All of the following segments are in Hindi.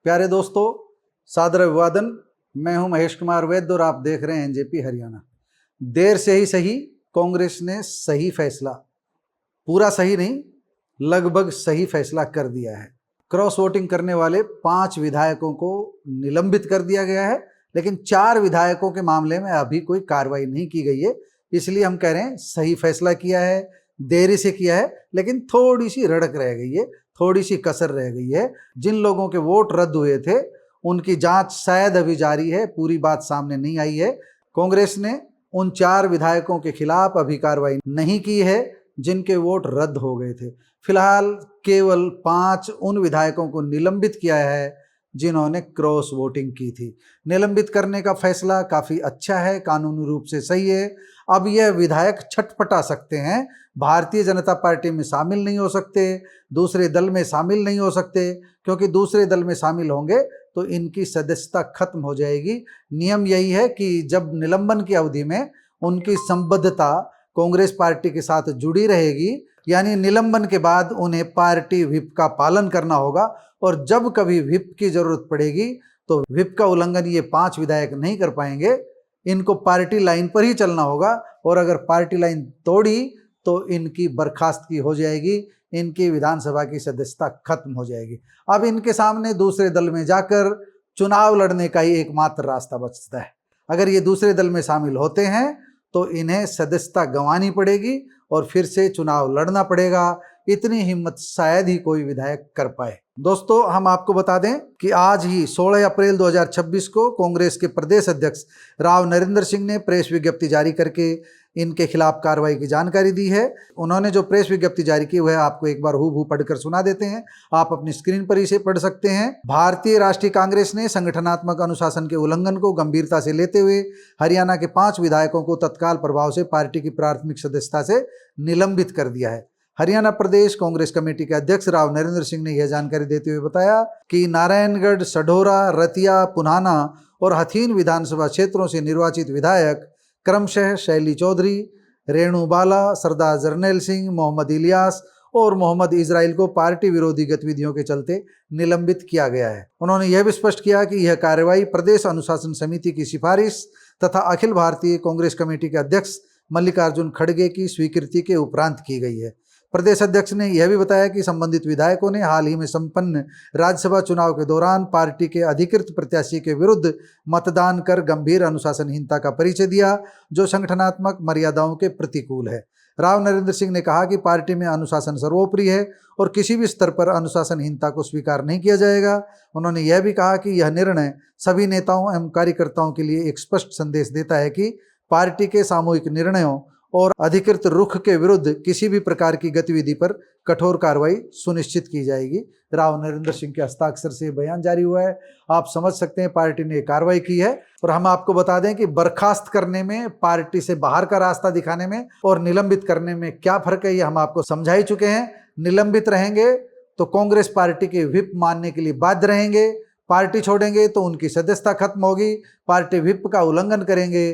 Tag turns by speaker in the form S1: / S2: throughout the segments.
S1: प्यारे दोस्तों, सादर अभिवादन। मैं हूं महेश कुमार वैद्य और आप देख रहे हैं एनजेपी हरियाणा। देर से ही सही, कांग्रेस ने सही फैसला, पूरा सही नहीं, लगभग सही फैसला कर दिया है। क्रॉस वोटिंग करने वाले 5 विधायकों को निलंबित कर दिया गया है, लेकिन 4 विधायकों के मामले में अभी कोई कार्रवाई नहीं की गई है। इसलिए हम कह रहे हैं सही फैसला किया है, देरी से किया है, लेकिन थोड़ी सी रड़क रह गई है, थोड़ी सी कसर रह गई है। जिन लोगों के वोट रद्द हुए थे उनकी जांच शायद अभी जारी है, पूरी बात सामने नहीं आई है। कांग्रेस ने उन 4 विधायकों के खिलाफ अभी कार्रवाई नहीं की है जिनके वोट रद्द हो गए थे। फिलहाल केवल 5 उन विधायकों को निलंबित किया है जिन्होंने क्रॉस वोटिंग की थी। निलंबित करने का फैसला काफ़ी अच्छा है, कानूनी रूप से सही है। अब यह विधायक छटपटा सकते हैं, भारतीय जनता पार्टी में शामिल नहीं हो सकते, दूसरे दल में शामिल नहीं हो सकते, क्योंकि दूसरे दल में शामिल होंगे तो इनकी सदस्यता खत्म हो जाएगी। नियम यही है कि जब निलंबन की अवधि में उनकी संबद्धता कांग्रेस पार्टी के साथ जुड़ी रहेगी, यानी निलंबन के बाद उन्हें पार्टी व्हिप का पालन करना होगा, और जब कभी व्हिप की जरूरत पड़ेगी तो व्हिप का उल्लंघन ये 5 विधायक नहीं कर पाएंगे। इनको पार्टी लाइन पर ही चलना होगा, और अगर पार्टी लाइन तोड़ी तो इनकी बर्खास्तगी हो जाएगी, इनकी विधानसभा की सदस्यता खत्म हो जाएगी। अब इनके सामने दूसरे दल में जाकर चुनाव लड़ने का ही एकमात्र रास्ता बचता है। अगर ये दूसरे दल में शामिल होते हैं तो इन्हें सदस्यता गंवानी पड़ेगी और फिर से चुनाव लड़ना पड़ेगा। इतनी हिम्मत शायद ही कोई विधायक कर पाए। दोस्तों, हम आपको बता दें कि आज ही 16 अप्रैल 2026 को कांग्रेस के प्रदेश अध्यक्ष राव नरेंद्र सिंह ने प्रेस विज्ञप्ति जारी करके इनके खिलाफ कार्रवाई की जानकारी दी है। उन्होंने जो प्रेस विज्ञप्ति जारी की वह आपको एक बार हूबहू पढ़कर सुना देते हैं। आप अपनी स्क्रीन पर इसे पढ़ सकते हैं। भारतीय राष्ट्रीय कांग्रेस ने संगठनात्मक अनुशासन के उल्लंघन को गंभीरता से लेते हुए हरियाणा के 5 विधायकों को तत्काल प्रभाव से पार्टी की प्राथमिक सदस्यता से निलंबित कर दिया है। हरियाणा प्रदेश कांग्रेस कमेटी के अध्यक्ष राव नरेंद्र सिंह ने यह जानकारी देते हुए बताया कि नारायणगढ़, सढौरा, रतिया, पुन्हाना और हथीन विधानसभा क्षेत्रों से निर्वाचित विधायक क्रमशः शैली चौधरी, रेणु बाला, सरदार जरनैल सिंह, मोहम्मद इलियास और मोहम्मद इजराइल को पार्टी विरोधी गतिविधियों के चलते निलंबित किया गया है। उन्होंने यह भी स्पष्ट किया कि यह कार्रवाई प्रदेश अनुशासन समिति की सिफारिश तथा अखिल भारतीय कांग्रेस कमेटी के अध्यक्ष मल्लिकार्जुन खड़गे की स्वीकृति के उपरांत की गई है। प्रदेश अध्यक्ष ने यह भी बताया कि संबंधित विधायकों ने हाल ही में संपन्न राज्यसभा चुनाव के दौरान पार्टी के अधिकृत प्रत्याशी के विरुद्ध मतदान कर गंभीर अनुशासनहीनता का परिचय दिया, जो संगठनात्मक मर्यादाओं के प्रतिकूल है। राव नरेंद्र सिंह ने कहा कि पार्टी में अनुशासन सर्वोपरि है और किसी भी स्तर पर अनुशासनहीनता को स्वीकार नहीं किया जाएगा। उन्होंने यह भी कहा कि यह निर्णय सभी नेताओं एवं कार्यकर्ताओं के लिए एक स्पष्ट संदेश देता है कि पार्टी के सामूहिक निर्णयों और अधिकृत रुख के विरुद्ध किसी भी प्रकार की गतिविधि पर कठोर कार्रवाई सुनिश्चित की जाएगी। राव नरेंद्र सिंह के हस्ताक्षर से बयान जारी हुआ है। आप समझ सकते हैं पार्टी ने कार्रवाई की है। और हम आपको बता दें कि बर्खास्त करने में, पार्टी से बाहर का रास्ता दिखाने में और निलंबित करने में क्या फर्क है, ये हम आपको समझा ही चुके हैं। निलंबित रहेंगे तो कांग्रेस पार्टी के व्हिप मानने के लिए बाध्य रहेंगे, पार्टी छोड़ेंगे तो उनकी सदस्यता खत्म होगी, पार्टी व्हिप का उल्लंघन करेंगे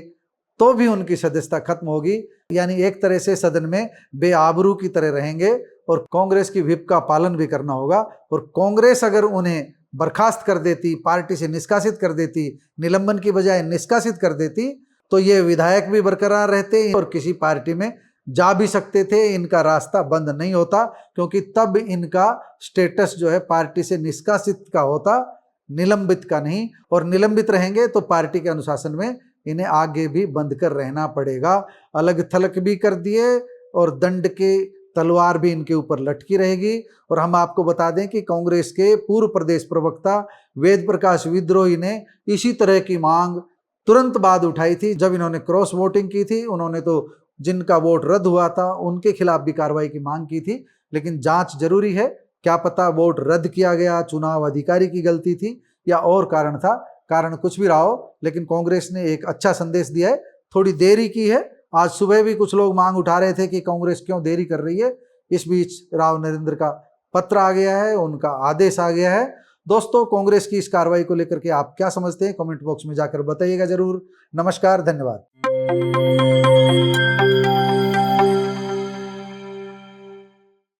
S1: तो भी उनकी सदस्यता खत्म होगी। यानी एक तरह से सदन में बेआबरू की तरह रहेंगे और कांग्रेस की व्हिप का पालन भी करना होगा। और कांग्रेस अगर उन्हें बर्खास्त कर देती, पार्टी से निष्कासित कर देती, निलंबन की बजाय निष्कासित कर देती, तो ये विधायक भी बरकरार रहते और किसी पार्टी में जा भी सकते थे। इनका रास्ता बंद नहीं होता, क्योंकि तब इनका स्टेटस जो है पार्टी से निष्कासित का होता, निलंबित का नहीं। और निलंबित रहेंगे तो पार्टी के अनुशासन में इन्हें आगे भी बंद कर रहना पड़ेगा। अलग थलग भी कर दिए और दंड के तलवार भी इनके ऊपर लटकी रहेगी। और हम आपको बता दें कि कांग्रेस के पूर्व प्रदेश प्रवक्ता वेद प्रकाश विद्रोही ने इसी तरह की मांग तुरंत बाद उठाई थी जब इन्होंने क्रॉस वोटिंग की थी। उन्होंने तो जिनका वोट रद्द हुआ था उनके खिलाफ भी कार्रवाई की मांग की थी, लेकिन जांच जरूरी है। क्या पता वोट रद्द किया गया चुनाव अधिकारी की गलती थी या और कारण था। कारण कुछ भी रहा हो, लेकिन कांग्रेस ने एक अच्छा संदेश दिया है। थोड़ी देरी की है। आज सुबह भी कुछ लोग मांग उठा रहे थे कि कांग्रेस क्यों देरी कर रही है। इस बीच राव नरेंद्र का पत्र आ गया है, उनका आदेश आ गया है। दोस्तों, कांग्रेस की इस कार्रवाई को लेकर के आप क्या समझते हैं, कमेंट बॉक्स में जाकर बताइएगा जरूर। नमस्कार, धन्यवाद।